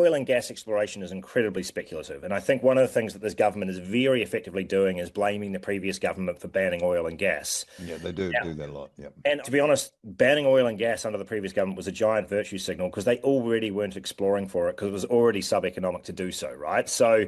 oil and gas exploration is incredibly speculative. And I think one of the things that this government is very effectively doing is blaming the previous government for banning oil and gas. Yeah, they do that a lot. Yeah. And to be honest, banning oil and gas under the previous government was a giant virtue signal because they already weren't exploring for it because it was already sub-economic to do so, right? So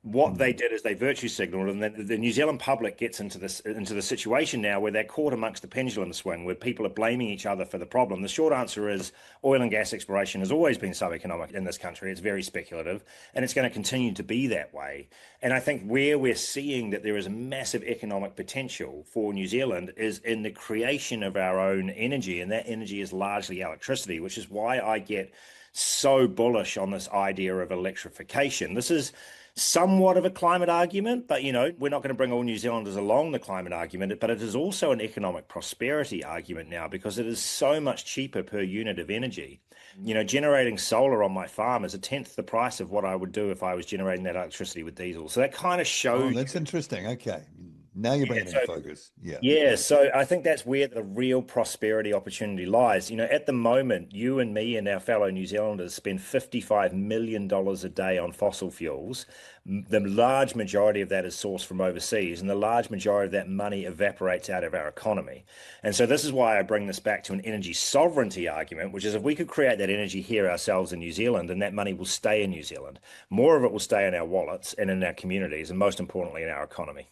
what they did is they virtue signaled, and then the New Zealand public gets into the situation now where they're caught amongst the pendulum swing, where people are blaming each other for the problem. The short answer is oil and gas exploration has always been sub-economic in this country. It's very speculative, and it's going to continue to be that way. And I think where we're seeing that there is a massive economic potential for New Zealand is in the creation of our own energy, and that energy is largely electricity, which is why I get so bullish on this idea of electrification. This is somewhat of a climate argument, but we're not going to bring all New Zealanders along the climate argument, but it is also an economic prosperity argument now because it is so much cheaper per unit of energy. Generating solar on my farm is a tenth the price of what I would do if I was generating that electricity with diesel. So that kind of shows. Oh, that's interesting. Okay. Now you're bringing in focus. Yeah. Yeah, so I think that's where the real prosperity opportunity lies. At the moment, you and me and our fellow New Zealanders spend $55 million a day on fossil fuels. The large majority of that is sourced from overseas, and the large majority of that money evaporates out of our economy. And so this is why I bring this back to an energy sovereignty argument, which is if we could create that energy here ourselves in New Zealand, then that money will stay in New Zealand. More of it will stay in our wallets and in our communities, and most importantly, in our economy.